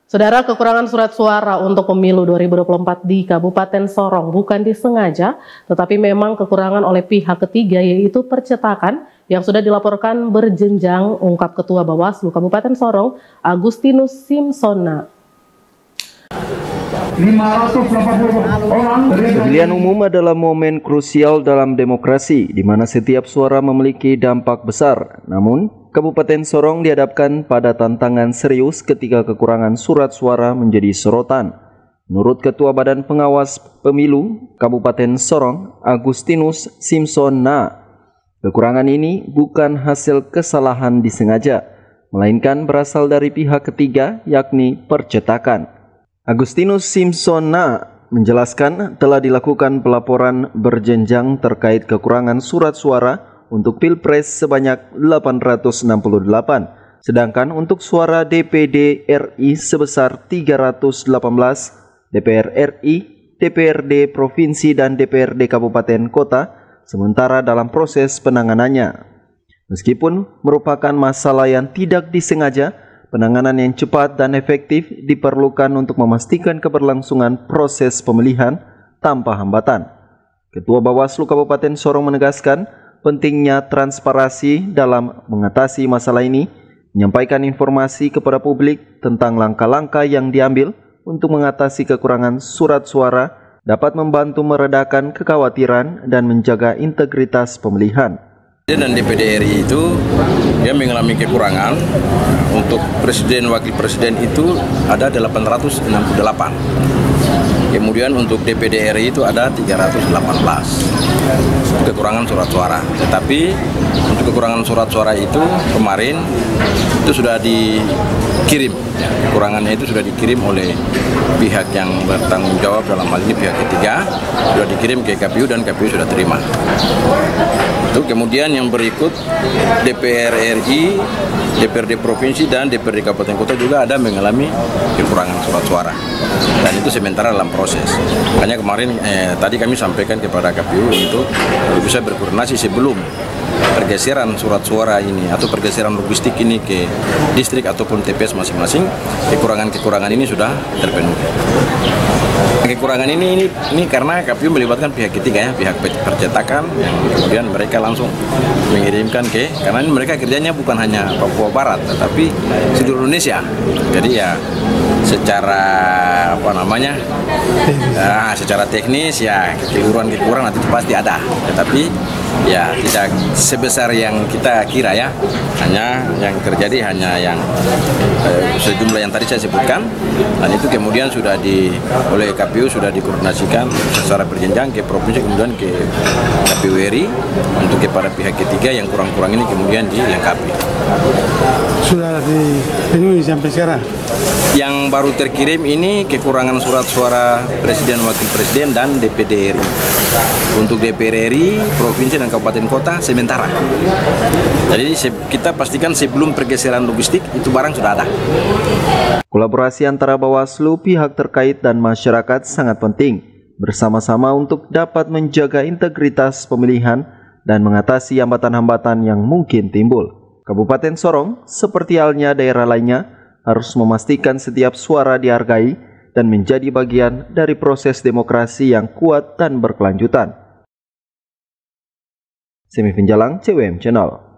Saudara, kekurangan surat suara untuk pemilu 2024 di Kabupaten Sorong bukan disengaja, tetapi memang kekurangan oleh pihak ketiga, yaitu percetakan yang sudah dilaporkan berjenjang, ungkap Ketua Bawaslu Kabupaten Sorong, Agustinus Simsona. Pemilihan umum adalah momen krusial dalam demokrasi, di mana setiap suara memiliki dampak besar. Namun, Kabupaten Sorong dihadapkan pada tantangan serius ketika kekurangan surat suara menjadi sorotan. Menurut Ketua Badan Pengawas Pemilu Kabupaten Sorong, Agustinus Simsona, kekurangan ini bukan hasil kesalahan disengaja, melainkan berasal dari pihak ketiga, yakni percetakan. Agustinus Simsona menjelaskan telah dilakukan pelaporan berjenjang terkait kekurangan surat suara untuk Pilpres sebanyak 868, sedangkan untuk suara DPD RI sebesar 318, DPR RI, DPRD Provinsi dan DPRD Kabupaten Kota, sementara dalam proses penanganannya. Meskipun merupakan masalah yang tidak disengaja, penanganan yang cepat dan efektif diperlukan untuk memastikan keberlangsungan proses pemilihan tanpa hambatan. Ketua Bawaslu Kabupaten Sorong menegaskan pentingnya transparansi dalam mengatasi masalah ini, menyampaikan informasi kepada publik tentang langkah-langkah yang diambil untuk mengatasi kekurangan surat suara dapat membantu meredakan kekhawatiran dan menjaga integritas pemilihan. Dan DPD RI itu dia mengalami kekurangan. Untuk presiden wakil presiden itu ada 868. Kemudian untuk DPD RI itu ada 318. Kekurangan surat suara. Tetapi untuk kekurangan surat suara itu kemarin itu sudah dikirim. Kekurangannya itu sudah dikirim oleh pihak yang bertanggung jawab, dalam hal ini pihak ketiga, sudah dikirim ke KPU dan KPU sudah terima. Itu kemudian yang berikut DPR RI, DPRD Provinsi dan DPRD Kabupaten Kota juga ada mengalami kekurangan surat suara. Dan itu sementara dalam proses. Makanya kemarin tadi kami sampaikan kepada KPU untuk bisa berkoordinasi sebelum pergeseran surat suara ini atau pergeseran logistik ini ke distrik ataupun TPS masing-masing, kekurangan-kekurangan ini sudah terpenuhi. Kekurangan ini karena KPU melibatkan pihak ketiga ya, pihak percetakan yang kemudian mereka langsung mengirimkan karena ini mereka kerjanya bukan hanya Papua Barat tetapi seluruh Indonesia. Jadi ya secara secara teknis ya kekurangan nanti pasti ada, tetapi ya tidak sebesar yang kita kira ya. Hanya yang terjadi hanya yang sejumlah yang tadi saya sebutkan, dan itu kemudian sudah oleh KPU sudah dikoordinasikan secara berjenjang ke provinsi kemudian ke KPU RI untuk kepada pihak ketiga yang kurang-kurang ini kemudian dilengkapi. Sudah dipenuhi sampai sekarang? Yang baru terkirim ini kekurangan surat suara Presiden, Wakil Presiden, dan DPD RI. Untuk DPR RI, Provinsi dan Kabupaten Kota sementara. Jadi kita pastikan sebelum pergeseran logistik itu barang sudah ada. Kolaborasi antara Bawaslu, pihak terkait dan masyarakat sangat penting bersama-sama untuk dapat menjaga integritas pemilihan dan mengatasi hambatan-hambatan yang mungkin timbul. Kabupaten Sorong, seperti halnya daerah lainnya, harus memastikan setiap suara dihargai dan menjadi bagian dari proses demokrasi yang kuat dan berkelanjutan. Semi Finjalang, CWM Channel.